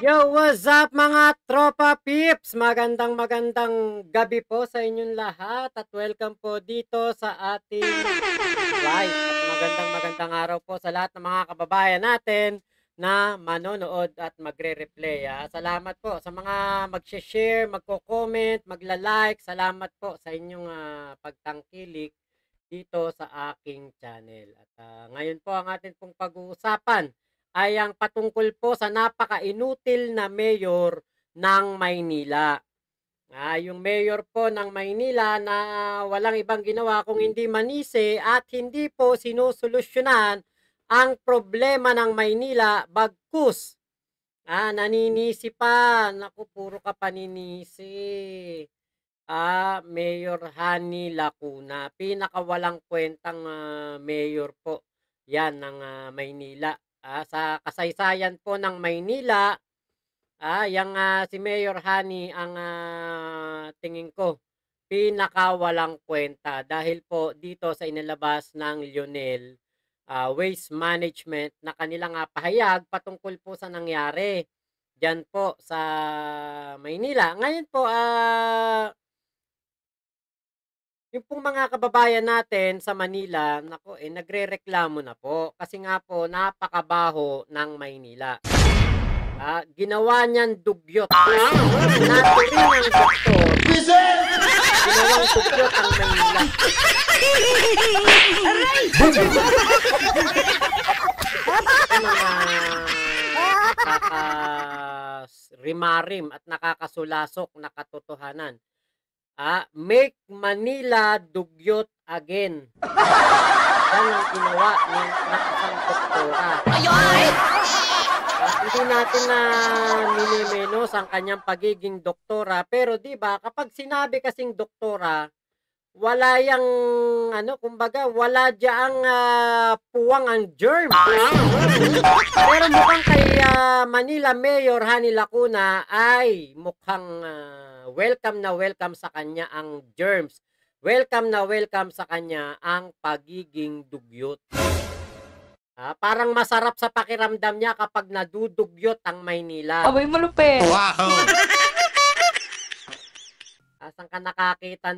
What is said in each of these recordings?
Yo, what's up mga tropa pips? Magandang gabi po sa inyong lahat at welcome po dito sa ating live. At magandang araw po sa lahat ng mga kababayan natin na manonood at magre-replay. Salamat po sa mga mag-share, magko-comment, magla-like. Salamat po sa inyong pagtangkilik dito sa aking channel. At ngayon po ang atin pong pag-uusapan ay ang patungkol po sa napaka-inutil na mayor ng Maynila. Yung mayor po ng Maynila na walang ibang ginawa kung hindi manisi at hindi po sinusolusyonan ang problema ng Maynila, bagkus. Naninisi pa. Naku, puro ka paninisi. Mayor Hani Lacuna. Pinakawalang kwentang mayor po yan ng Maynila. Sa kasaysayan po ng Maynila, yung si Mayor Hani ang tingin ko pinakawalang kwenta dahil po dito sa inilabas ng Lionel Waste Management na kanilang pahayag patungkol po sa nangyari dyan po sa Maynila. Ngayon po, yung pong mga kababayan natin sa Manila, nako, nagrereklamo na po. Kasi nga po, napakabaho ng Maynila. Ginawa niyan dugyot. Natuloy ng doktor. Ginawang dugyot ang Maynila. Nakakarimarim at nakakasulasok na katotohanan. Make Manila dugyot again. Yan ang ginawa ng isang doktora. Hindi natin na nilimenos ang kanyang pagiging doktora, pero di ba kapag sinabi kasing doktora, wala yang kumbaga wala diyaang puwang ang germ. Pero mukhang kay Manila Mayor Hani Lacuna ay mukhang welcome na welcome sa kanya ang germs. Welcome na welcome sa kanya ang pagiging dugyot. Parang masarap sa pakiramdam niya kapag nadudugyot ang Maynila. Abay, malupit. Wow! Saan ka nakakita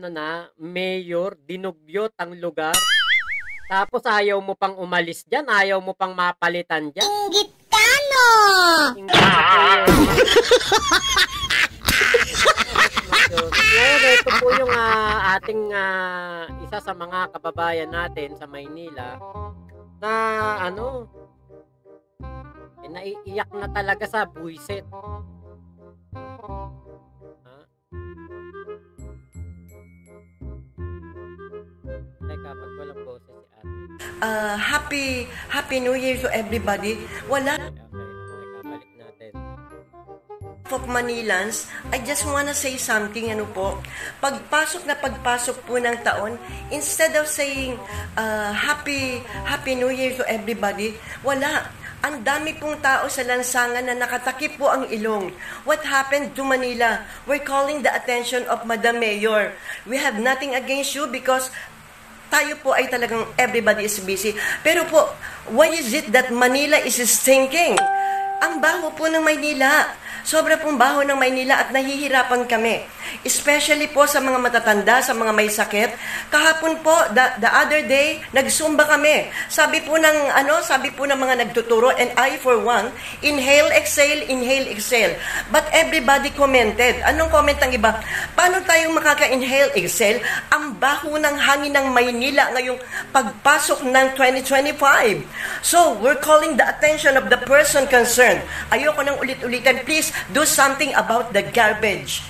mayor, dinugyot ang lugar. Tapos ayaw mo pang umalis dyan, ayaw mo pang mapalitan dyan. Inggit ka, no? Ngayon, ito po yung ating isa sa mga kababayan natin sa Maynila na naiiyak na talaga sa buwisit. Kapag walang boses si ate. Happy New Year to everybody. Wala. Balik natin. Of Manilans, I just wanna say something, pagpasok po ng taon, instead of saying Happy New Year to everybody, wala. Ang dami pong tao sa lansangan na nakatakip po ang ilong. What happened to Manila? We're calling the attention of Madam Mayor. We have nothing against you because tayo po ay talagang everybody is busy. Pero po, why is it that Manila is stinking? Ang baho po ng Maynila. Sobra pong baho ng Maynila at nahihirapan kami. Especially po sa mga matatanda, sa mga may sakit. Kahapon po, the other day, nagsumba kami. Sabi po ng mga nagtuturo, and I for one, inhale, exhale. But everybody commented. Anong comment ng iba? Paano tayong makaka-inhale, exhale? Ang baho ng hangin ng Maynila ngayong pagpasok ng 2025. So, we're calling the attention of the person concerned. Ayoko nang ulit-ulitan. Please, do something about the garbage.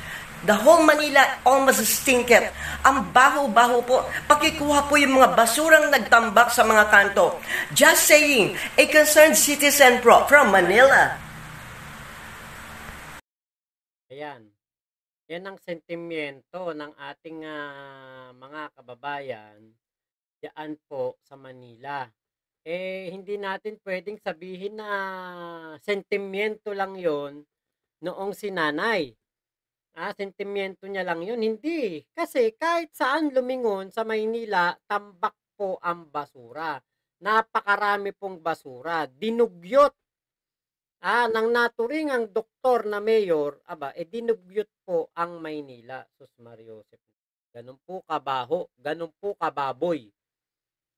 The whole Manila almost stinketh. Ang baho-baho po. Pakikuha po yung mga basurang nagtambak sa mga kanto. Just saying, a concerned citizen from Manila. Ayan. Yan ang sentimiento ng ating mga kababayan diyan po sa Manila. Hindi natin pwedeng sabihin na sentimiento lang yon noong si nanay. Sentimiento niya lang yun. Hindi. Kasi kahit saan lumingon sa Maynila, tambak po ang basura. Napakarami pong basura. Dinugyot. Nang naturing ang doktor na mayor, dinugyot po ang Maynila. Sus Mariosep. Ganun po kabaho, ganun po kababoy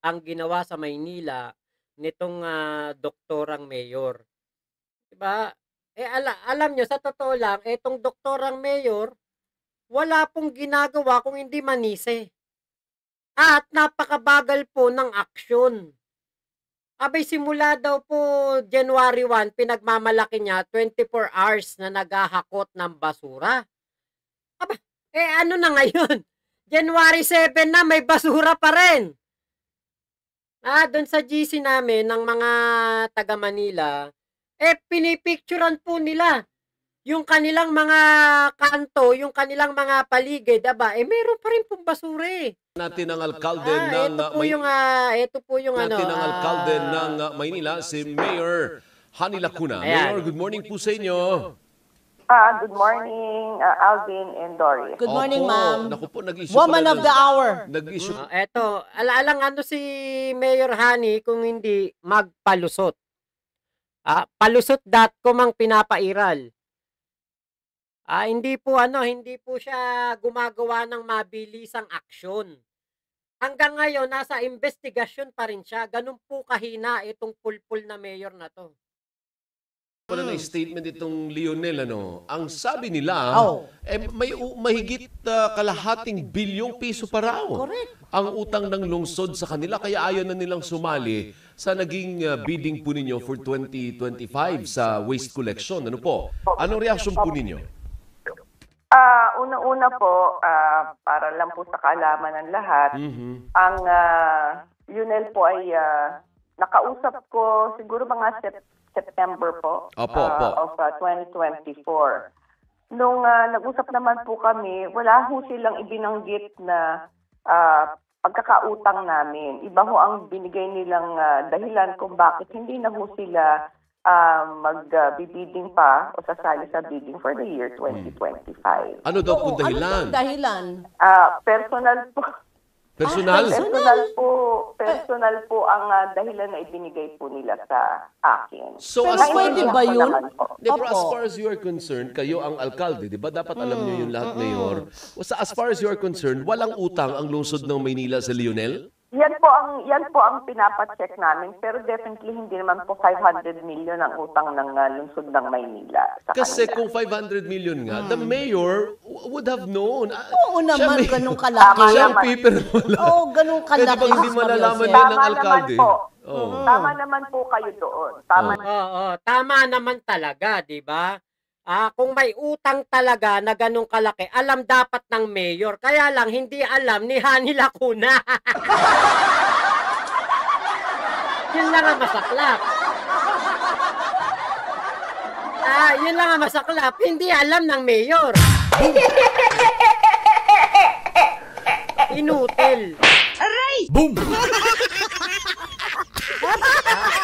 ang ginawa sa Maynila nitong doktorang mayor. Diba? Alam nyo, sa totoo lang, itong doktorang mayor, wala pong ginagawa kung hindi manise. At napakabagal po ng aksyon. Simula daw po January 1, pinagmamalaki niya 24 hours na naghahakot ng basura. Ano na ngayon? January 7 na, may basura pa rin. Doon sa GC namin ng mga taga Manila, pinipicturan po nila yung kanilang mga kanto, yung kanilang mga paligid, meron pa rin pong basura Natin ang alkalde ng ito po yung natin ang alkalde ng Maynila, si Mayor Hani Lacuna. Mayor, good morning po sa inyo. Good morning, Alvin and Dory. Good morning, ma'am. Naku po, Woman of the hour. Nag-issue. Alaalang si Mayor Hani kung hindi magpalusot. Palusot.com ang pinapairal. Hindi po siya gumagawa ng mabilisang aksyon. Hanggang ngayon, nasa investigasyon pa rin siya. Ganun po kahina itong pulpul na mayor na to. Wala na statement itong Lionel, ang sabi nila, may mahigit kalahating bilyong piso pa raw. Correct. Ang utang ng lungsod sa kanila, kaya ayaw na nilang sumali sa naging bidding po ninyo for 2025 sa waste collection. Ano po? Anong reaksyon po ninyo? Una-una po, para lang po sa kaalaman ng lahat, ang UNEL po ay nakausap ko siguro mga September po of 2024. Nung nag-usap naman po kami, wala ho silang ibinanggit na pagkakautang namin. Iba ho ang binigay nilang dahilan kung bakit hindi na ho sila mag-bidding pa o sasali sa bidding for the year 2025. Ano daw po dahilan? Ano dahilan? Personal po. Personal? Personal po ang dahilan na ibinigay po nila sa akin. So, Pero as far pwede ba yun? as far as you are concerned, kayo ang alkalde, di ba? Dapat alam niyo yung lahat, Mayor. As far as you are concerned, walang utang ang lungsod ng Maynila sa Lionel? Yan po ang pinapacheck namin, pero definitely hindi naman po 500 million ang utang ng lungsod ng Maynila sa Kasi kanila. kung 500 million nga, the mayor would have known. Oo naman, ganun kalaki. Siya ang paper wala. Oo, ganun kalaki. Pwede bang hindi malalaman Mariosep? yun ng alkalde? Tama naman po kayo doon. Tama naman talaga, di ba? Kung may utang talaga na ganun kalaki, alam dapat ng mayor. Kaya lang, hindi alam ni Hani Lacuna. Yun lang ang masaklap. Yun lang ang masaklap. Hindi alam ng mayor. Inutil. Aray! Boom!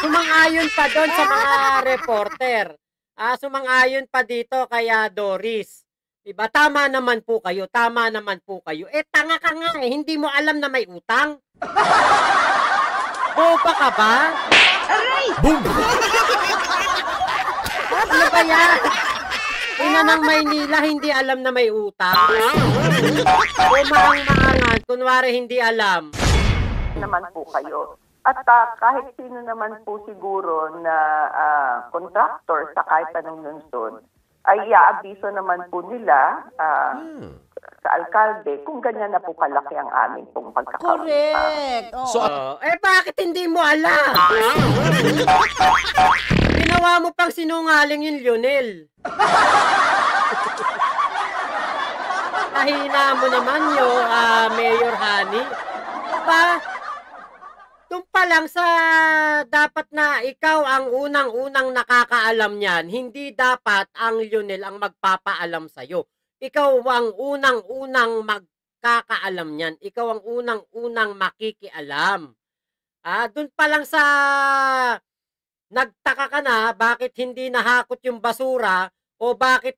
Sumang-ayon pa doon sa mga reporter. Sumang-ayon pa dito kaya Doris. Diba? Tama naman po kayo. Tama naman po kayo. Tanga ka nga Hindi mo alam na may utang. Boba ka ba? Aray! Boom! Ano ba yan? Ina ng Maynila, hindi alam na may utang. Umahang-mahangan. Kunwari hindi alam. Naman po kayo. At kahit sino naman po siguro na contractor sa kahit anong lungsod, ay iaabiso naman po nila sa alkalde kung ganyan na po kalaki ang aming pong pagkakautang. Correct. So, Bakit hindi mo alam? Ginawa mo pang sinungaling yung Lionel. Napakahina mo naman Mayor Hani. Diba? Doon pa lang sa dapat na ikaw ang unang-unang nakakaalam niyan, hindi dapat ang Lionel ang magpapaalam sa'yo. Ikaw ang unang-unang magkakaalam niyan. Ikaw ang unang-unang makikialam. Doon pa lang sa nagtaka ka na bakit hindi nahakot yung basura o bakit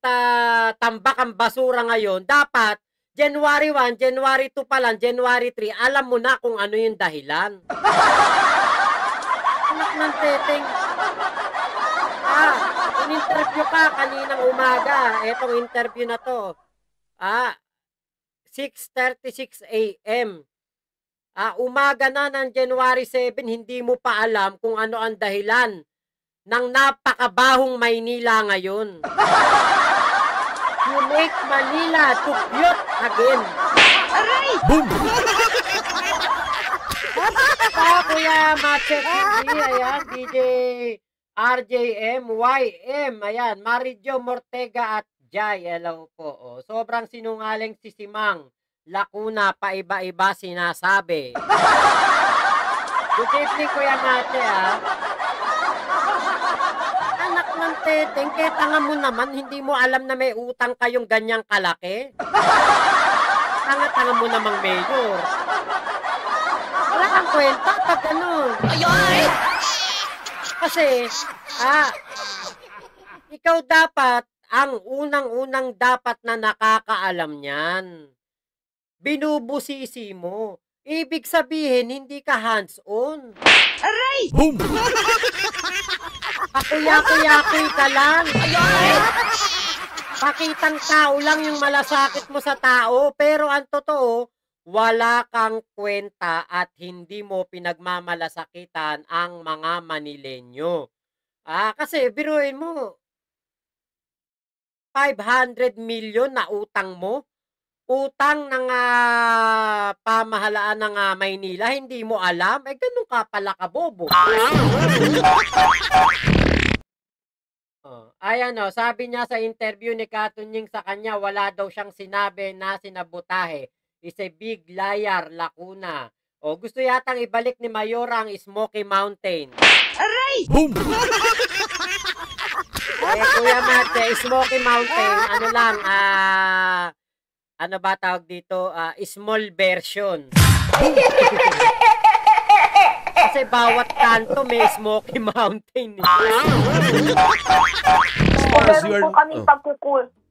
tambak ang basura ngayon. Dapat January 1, January 2 pa lang, January 3, alam mo na kung ano yung dahilan. Anak ng teteng. In-interview ka kaninang umaga. Etong interview na to. 6:36 a.m. Umaga na ng January 7, hindi mo pa alam kung ano ang dahilan ng napakabahong Maynila ngayon. You make Manila to cute again. Aray! Boom! Kuya Mache TV, ayan, DJ RJM, YM, ayan, Marijo Mortega at Jai, hello po. Sobrang sinungaling si Simang Lacuna, paiba-iba sinasabi. Good evening, Kuya Mate, Anak ng teteng, kaya tanga mo naman, hindi mo alam na may utang kayong ganyang kalaki? Tanga-tanga mo namang mayor. Wala kang kwenta pag ano. Ayun! Kasi, ikaw dapat, ang unang-unang dapat na nakakaalam niyan. Binubusisi mo. Ibig sabihin, hindi ka hands-on. Aray! Boom! Pakuya-kuya-kuy ka lang. Pakitang tao lang yung malasakit mo sa tao, pero ang totoo, wala kang kwenta at hindi mo pinagmamalasakitan ang mga Manilenyo. Kasi biruin mo, 500 million na utang mo, utang ng pamahalaan ng Maynila, hindi mo alam, ganun ka pala kabobo. Ayan sabi niya sa interview ni Katunying sa kanya, wala daw siyang sinabi na sinabutahe. Is a big liar, Lacuna. Gusto yatang ibalik ni Mayora ang Smoky Mountain. Aray! Boom! Kuya Mate, Smoky Mountain, ano lang, ano ba tawag dito? Small version. Kasi bawat kanto may Smoky Mountain.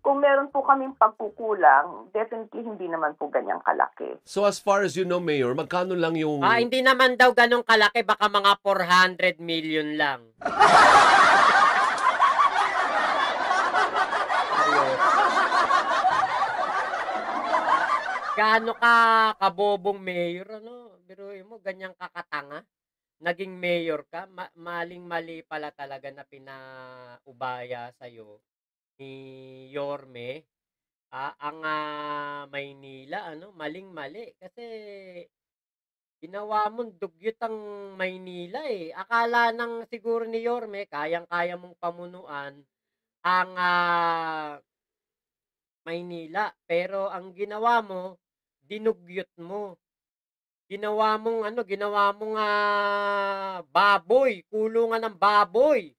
Kung meron po kaming pagkukulang, definitely hindi naman po ganyang kalaki. So as far as you know, Mayor, magkano lang yung... Hindi naman daw ganong kalaki, baka mga 400 million lang. Gaano ka kabobong mayor, biruin mo, ganyang kakatanga? Naging mayor ka, maling-mali pala talaga na pinaubaya sa'yo ni Yorme. Ang Maynila, maling-mali. Kasi ginawa mong dugyot ang Maynila Akala ng siguro ni Yorme, kayang-kaya mong pamunuan ang Maynila. Pero ang ginawa mo, dinugyot mo. Ginawa mong baboy, kulungan ng baboy.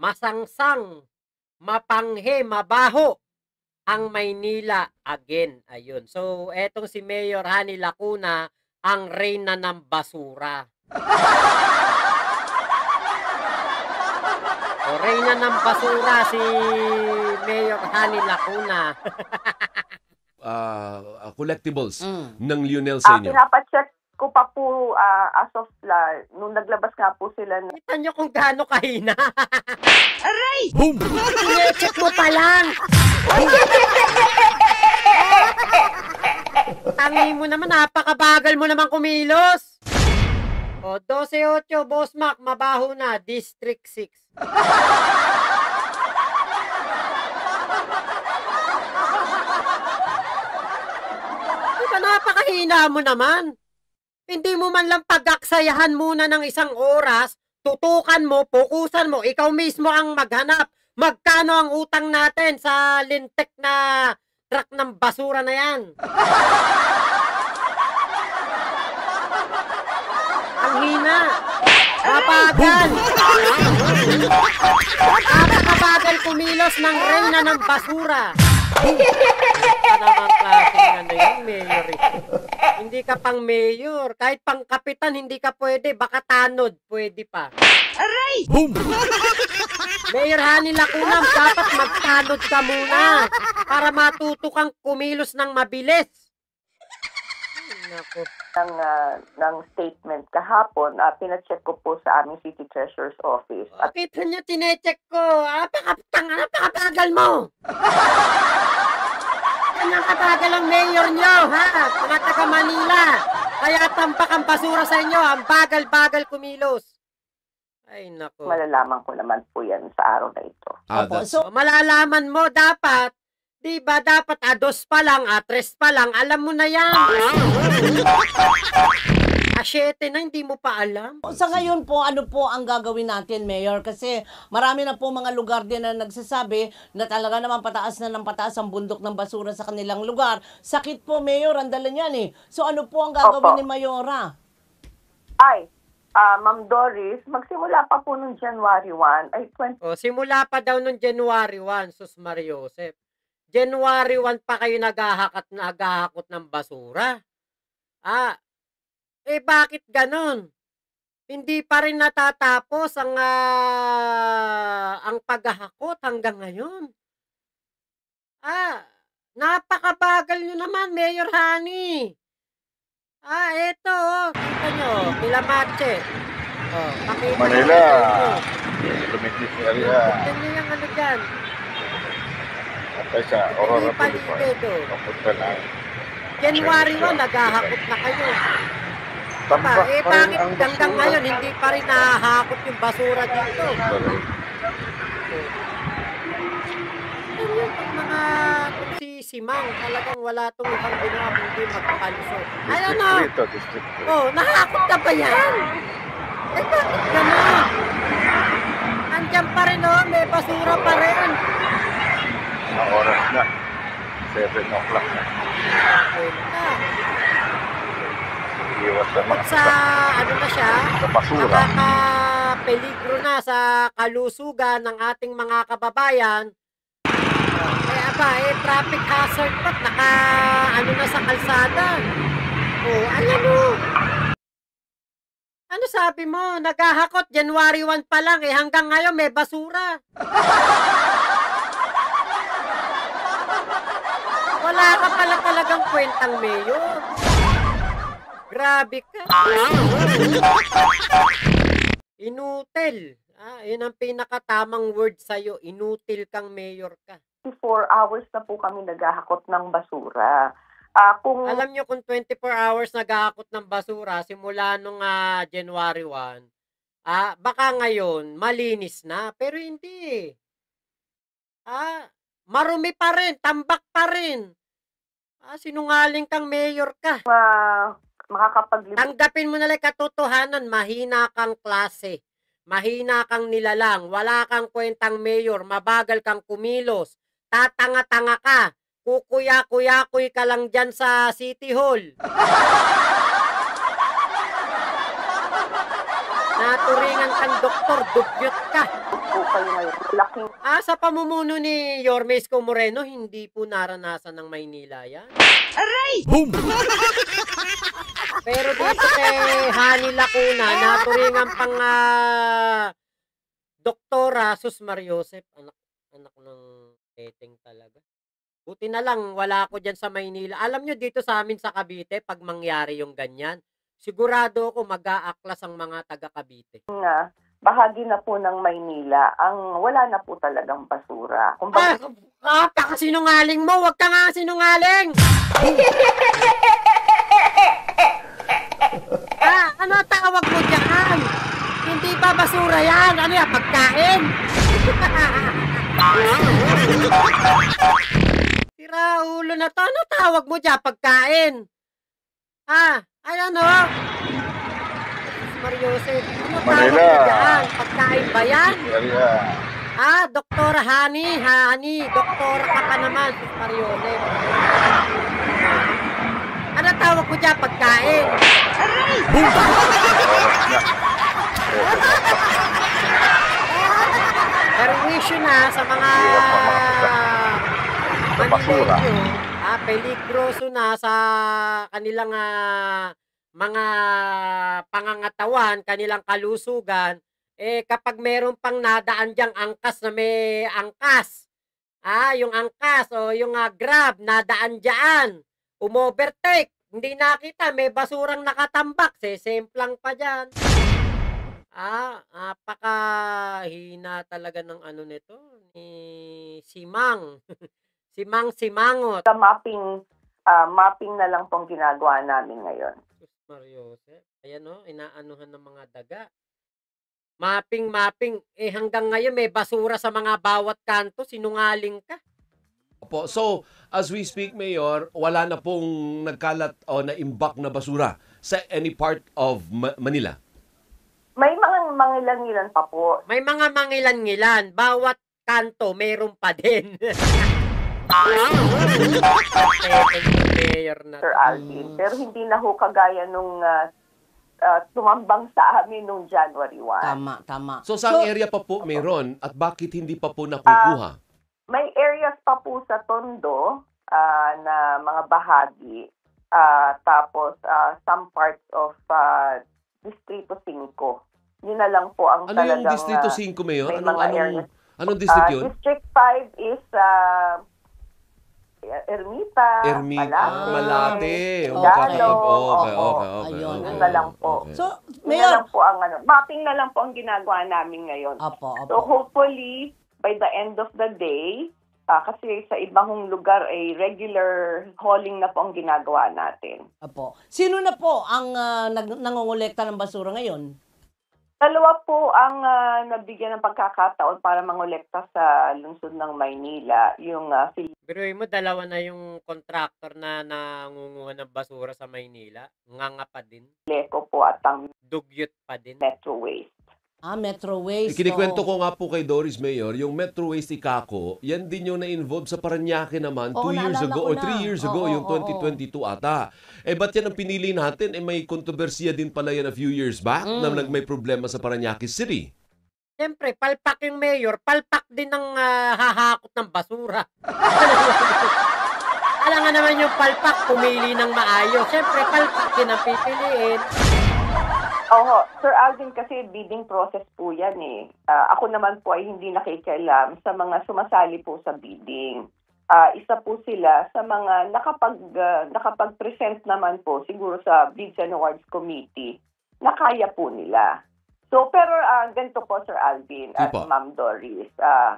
Masangsang, mapanghe, mabaho ang Maynila again. Ayun. So, etong si Mayor Hani Lacuna, ang reyna ng basura. Reyna ng basura si Mayor Hani Lacuna. Collectibles ng Lionel sa inyo. Pinapacheck ko pa po as of nung naglabas nga po sila. Kita nyo kung gaano kahina. Aray! Boom! Sinecheck mo pa lang. Tangi mo naman, napakabagal mo naman kumilos. 12-8, Boss Mac, mabaho na, District 6. Napakahina mo naman. Hindi mo man lang pagaksayahan muna ng isang oras, tutukan mo, pukusan mo, ikaw mismo ang maghanap. Magkano ang utang natin sa lintek na truck ng basura na yan. Ang hina. Mabagal. Napakabagal kumilos ng reyna ng basura. Ano namang klaseng ano yun, mayor ito. Hindi ka pang mayor. Kahit pang kapitan, hindi ka pwede. Baka tanod, pwede pa. Aray! Boom! Mayor Hani Lacunam, dapat magtanod ka muna para matuto kang kumilos ng mabilis. Ay, naku. ng statement kahapon, pinacheck ko po sa aming City Treasurer's Office. At Kita nyo, tinecheck ko. Napakabagal mo. Yan ang kabagal ang mayor nyo, ha? Mga taga Manila. Kaya tambak ang basura sa inyo. Ang bagal-bagal kumilos. Ay, naku. malalaman ko naman po yan sa araw na ito. Opo. That's, So, Malalaman mo dapat, di ba dapat A2 pa lang, A3 pa lang, alam mo na yan. A7 na, hindi mo pa alam. sa ngayon po, ano po ang gagawin natin, Mayor? Kasi marami na po mga lugar din na nagsasabi na talaga naman pataas na ng pataas ang bundok ng basura sa kanilang lugar. Sakit po, Mayor, ang dala niyan eh. So ano po ang gagawin Opo. ni Mayora? Ma'am Doris, magsimula pa po nung January 1, ay 20 O, simula pa daw nung January 1, Sus Mariosep. January 1 pa kayo naghahakot ng basura. Bakit ganon? Hindi pa rin natatapos ang paghahakot hanggang ngayon. Napakabagal nyo naman, Mayor Hani. Eto, kita nyo, Kilamache. Pakita Manila. nyo. Lumitis area. Tignan nyo yung ano dyan. At sa Aurora Paligid, Boulevard. oh. Papunta na. January 1, naghahakot na kayo. Tambak pa rin Bakit ang hanggang basura. ngayon hindi pa rin nahahakot yung basura dito? Yung mga simang, talagang wala tong ibang ginawa kundi magpalusot. Ayan o! District. Nahakot na ba yan? Bakit gano'n? Andyan pa rin may basura pa rin. Mga oras na. 7 o'clock na. Iwas sa mga Sa ano na siya? sa basura. Nakaka-peligro na sa kalusugan ng ating mga kababayan. Traffic hazard pa. Ano na sa kalsada. Ayan o. Ano sabi mo? Naghahakot January 1 pa lang hanggang ngayon may basura. Wala ka pala talagang kwentang mayor. Grabe ka. Inutil. Yun ang pinakatamang word sa'yo. Inutil kang mayor ka. 24 hours na po kami naghahakot ng basura. Kung Alam nyo kung 24 hours naghahakot ng basura simula nung January 1, baka ngayon malinis na. Pero hindi. Marumi pa rin. Tambak pa rin. Sinungaling kang mayor ka. makakapaglibot Tanggapin mo na lang katotohanan, mahina kang klase. Mahina kang nilalang, wala kang kwentang mayor, mabagal kang kumilos, tatanga-tanga ka, kukuya-kuya-kuy ka lang dyan sa City Hall. Naturingan kang doktor, dugyot ka. po kayo ngayon. Laking Sa pamumuno ni Yorme Isko Moreno, hindi po naranasan ng Maynila yan. boom! Pero dito kay Hani Lacuna, naturingan pang Doktora Sus Mariosep, anak ng teteng talaga. Buti na lang, wala ako dyan sa Maynila. Alam nyo, dito sa amin sa Cavite, pag mangyari yung ganyan, sigurado ako mag-aaklas ang mga taga Cavite. bahagi na po ng Maynila ang wala na po talagang basura. Kumbaga, Sinungaling mo, wag ka nga sinungaling! Ano tawag mo dyan? Hindi ba basura yan? Ano yan, pagkain? Tira ulo na to. Ano tawag mo dyan, pagkain? Ayan o. Mariosep, ano tawag Manila. mo dyan? Pagkain ba yan? area. Doktora Hani, doktora ka pa naman, Sus Mariole. Ano tawag ko dyan, pagkain? Perwisyo na sa mga Basura. Manilenyo, peligroso na sa kanilang mga pangangatawan, kanilang kalusugan, kapag meron pang nadaan diyang angkas na may angkas, yung angkas o yung grab, nadaan dyan, umovertake, hindi nakita, may basurang nakatambak, sesemplang pa dyan. Napakahina talaga ng ano nito, ni Simang. Simangot. Sa mapping na lang pong ginagawa namin ngayon. Sus Mariosep. Ayan inaanuhan ng mga daga. Mapping. Hanggang ngayon may basura sa mga bawat kanto. Sinungaling ka. Opo. So, as we speak, Mayor, wala na pong nagkalat o naimbak na basura sa any part of Manila? May mga mangilan-ngilan pa po. May mga mangilan-ngilan. Bawat kanto, meron pa din. Mayor na. Sir Alvin. Pero hindi na ho kagaya nung tumambang sa amin nung January 1. Tama. So, saan area pa po meron at bakit hindi pa po nakukuha? May areas pa po sa Tondo na mga bahagi. Tapos some parts of Distrito 5. Yun na lang po ang Ano talagang... yung Distrito 5, Mayor? may mga areas. Anong district yun? District 5 is Ermita, Malate. Tagalog. Okay. Ayun. Yun na lang po. Okay. So, Yun na Mayor, lang po ang mapping na lang po ang ginagawa namin ngayon. Opo. So hopefully, by the end of the day, kasi sa ibang lugar ay regular hauling na po ang ginagawa natin. Opo. Sino na po ang nangongolekta ng basura ngayon? Dalawa po ang nabigyan ng pagkakataon para mangolekta sa lungsod ng Maynila. Yung Biruin mo, dalawa na yung contractor na nangunguha ng basura sa Maynila. Nganga pa din. Leco po at ang Dugyot pa din. Metro Waste. Metro Waste. Ikinikwento ko nga po kay Doris, Mayor, yung Metro Waste Icaco, yan din yung na-involve sa Paranaque naman 2 years naalala ago ko or na. 3 years ago, yung 2022 ata. Ba't yan ang pinili natin? May kontrobersiya din pala yan a few years back na may problema sa Paranaque City. Siyempre, palpak yung mayor, palpak din ng hahakot ng basura. Alam nga naman yung palpak, pumili ng maayos. Siyempre, palpak din ang pipiliin. Sir Alvin, kasi bidding process po yan eh. Ako naman po ay hindi nakikialam sa mga sumasali po sa bidding. Isa po sila sa mga nakapag-present naman po siguro sa Bids and Awards Committee na kaya po nila. So, pero ganito po, Sir Alvin at Ma'am Doris,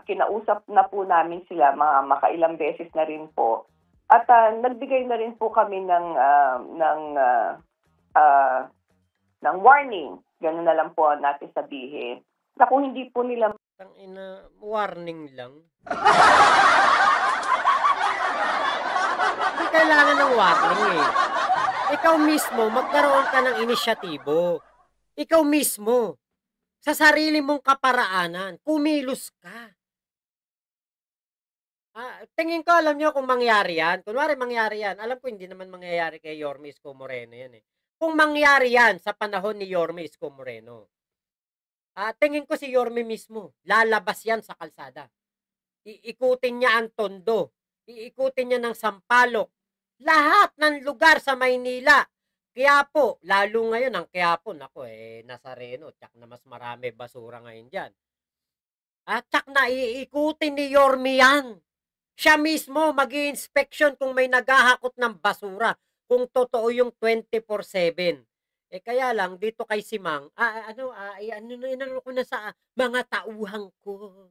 kinausap na po namin sila mga makailang beses na rin po. At nagbigay na rin po kami ng warning. Ganun na lang po natin sabihin. Na kung hindi po nila... Warning lang. Hindi kailangan ng warning eh. Ikaw mismo, magkaroon ka ng inisyatibo. Ikaw mismo, sa sarili mong kaparaanan, kumilos ka. Tingin ko, alam nyo kung mangyari yan. Kunwari mangyari yan. Alam ko hindi naman mangyayari kay Yorme Isko Moreno yan eh. Kung mangyari yan sa panahon ni Yorme Isko Moreno, tingin ko si Yorme mismo, lalabas yan sa kalsada. Iikutin niya ang Tondo. Iikutin niya ng Sampaloc. Lahat ng lugar sa Maynila. Quiapo, lalo ngayon ang Quiapo, nako Nazareno, tsak na mas marami basura ngayon dyan. Tsak na iikutin ni Yorme yan. Siya mismo mag-i-inspection kung may naghahakot ng basura. Kung totoo yung 24/7. Kaya lang, dito kay Simang, inano ko na sa mga tauhan ko.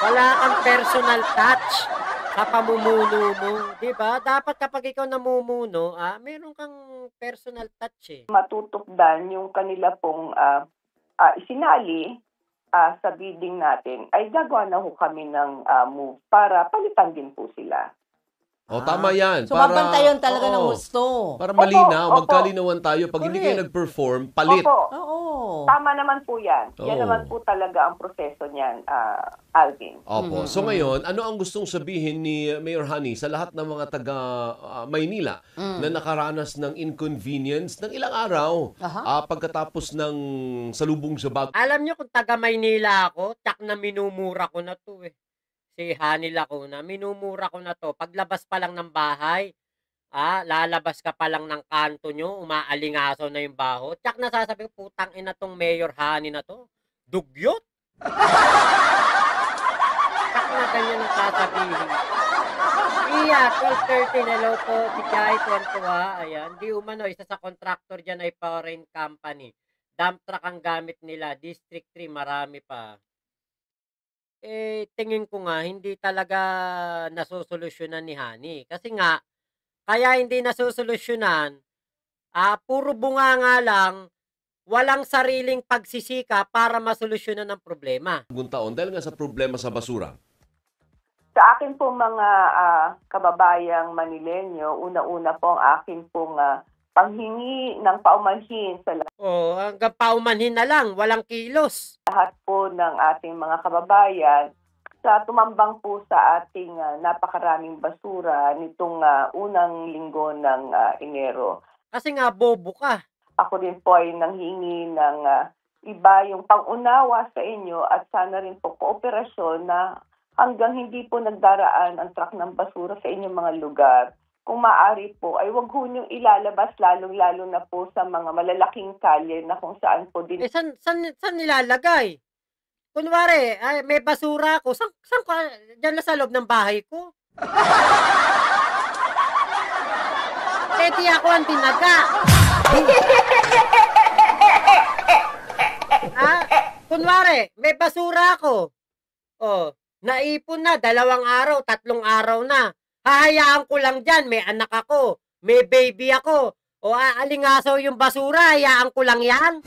Wala kang personal touch sa pamumuno mo. Diba? Dapat kapag ikaw namumuno, meron kang personal touch eh. Matutukdan yung kanila pong isinali sa bidding natin, ay gagawa na ho kami ng move para palitan din po sila. O, tama yan. So, babantayan talaga ng oo, gusto. Para malinaw, Opo. magkalinawan tayo. Pag hindi kayo Correct. nag-perform, palit. Opo. Oo. Tama naman po yan. Yan Oo. naman po talaga ang proseso niyan, Alvin. Opo. So ngayon, ano ang gustong sabihin ni Mayor Honey sa lahat ng mga taga Maynila na nakaranas ng inconvenience ng ilang araw pagkatapos ng salubong sa bag? Alam niyo kung taga Maynila ako, tsak na minumura ko na to eh. Si Hani Lacuna, minumura ko na to. Paglabas pa lang ng bahay, lalabas ka pa lang ng kanto nyo, umaalingaso na yung baho. Tsak na sasabi ko, putang ina tong Mayor Hani na to. Dugyot? Tsak na ganyan ang sasabihin. Iya, 12:13, hello po, si Jai Tuantua. Ayan, di umano, isa sa contractor dyan ay foreign company. Dump truck ang gamit nila, District 3, marami pa. Tingin ko nga, hindi talaga nasusolusyonan ni Hani. Kasi nga, kaya hindi nasusolusyonan, puro bunga nga lang, walang sariling pagsisika para masolusyonan ng problema. Taon dahil nga sa problema sa basura. Sa akin po mga kababayang Manilenyo, una-una po ang akin pong panghingi ng paumanhin sa Hanggang paumanhin na lang, walang kilos. lahat po ng ating mga kababayan sa tumambang po sa ating napakaraming basura nitong unang linggo ng Enero. Kasi nga, bobo ka. Ako rin po ay nanghingi ng iba yung pangunawa sa inyo at sana rin po kooperasyon na hanggang hindi po nagdaraan ang truck ng basura sa inyong mga lugar. Kung maaari po, ay wag ho niyong ilalabas lalong-lalo na po sa mga malalaking kalye na kung saan po din. Saan nilalagay? Kunwari, may basura ako. Saan ka? Diyan na sa loob ng bahay ko. Di ako ang tinaga. Kunwari, may basura ako. Naipon na, 2 araw, 3 araw na. Hahayaan ko lang dyan, may anak ako, may baby ako. Aalingasaw yung basura, hayaan ko lang yan.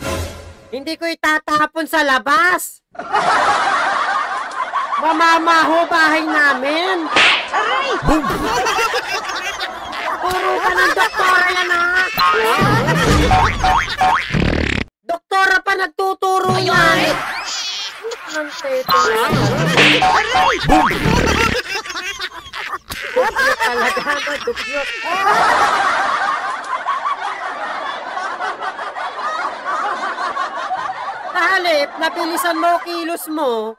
Hindi ko itatapon sa labas. Mamamaho bahay namin. Aray! Puro ka ng doktora yan, ha? Doktora pa nagtuturo yan. Anong teto yan? Aray! Dugyot talaga, dugyot. Halip, nabilisan mo kilos mo.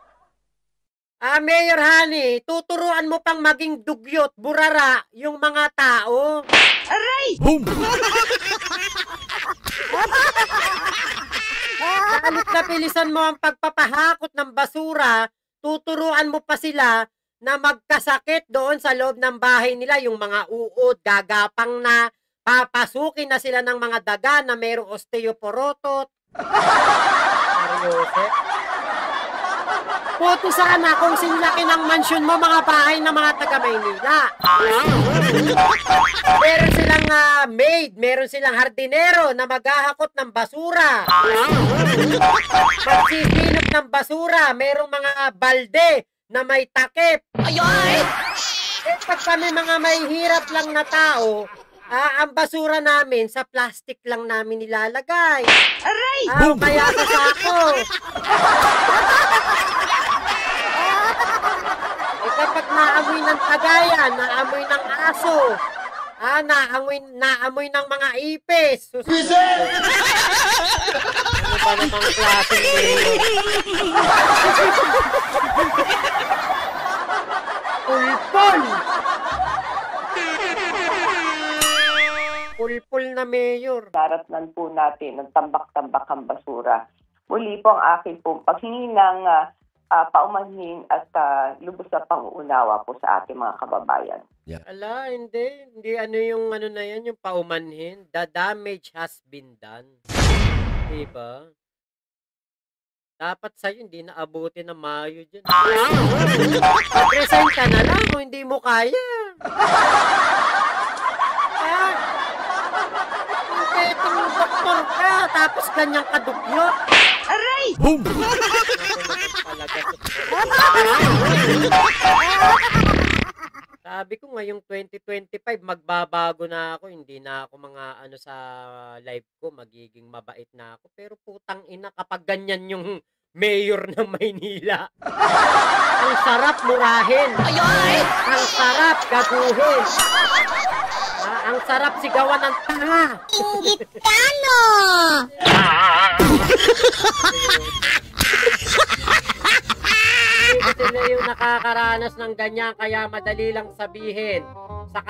Mayor Hani, tuturuan mo pang maging dugyot, burara, yung mga tao. Aray! Boom! Halip, nabilisan mo ang pagpapahakot ng basura, tuturuan mo pa sila na magkasakit doon sa loob ng bahay nila, yung mga uod, gagapang na, papasukin na sila ng mga daga na mayroong osteoporotot. Seryoso? Puti sana kung sinlaki ng mansyon mo, mga bahay ng mga taga-Maynila. Meron silang maid, meron silang hardinero na maghahakot ng basura. Magsisinop ng basura, merong mga balde na may takip. Pag kami mga may hirap lang na tao, ang basura namin sa plastic lang namin nilalagay. Aray! Kaya sa sako. Kapag naamoy ng tagayan, naamoy ng aso, naamoy ng mga ipis. Ano ba namang klaseng Pulpul! Pulpul na mayor. Daratnan po natin ng tambak-tambak ang basura. Muli po ang akin po paghingi ng paumanhin at lubos na panguunawa po sa ating mga kababayan. Ala, hindi ano yung ano na yan, yung paumanhin. The damage has been done. Diba? Dapat sa'yo, hindi na abutin ng Mayo dyan. Mag-resign ka na lang kung hindi mo kaya. Itong doktor ka, tapos ganyang kadugyot. Aray! Boom! Sabi ko ngayong 2025 magbabago na ako, hindi na ako mga ano sa live ko, magiging mabait na ako. Pero putang ina kapag ganyan yung mayor ng Maynila. Ang sarap murahin. Ang sarap gaguhin. Ang sarap sigawan ng tanga. Inggitano! Hindi sila yung nakakaranas ng ganyan kaya madali lang sabihin. Sa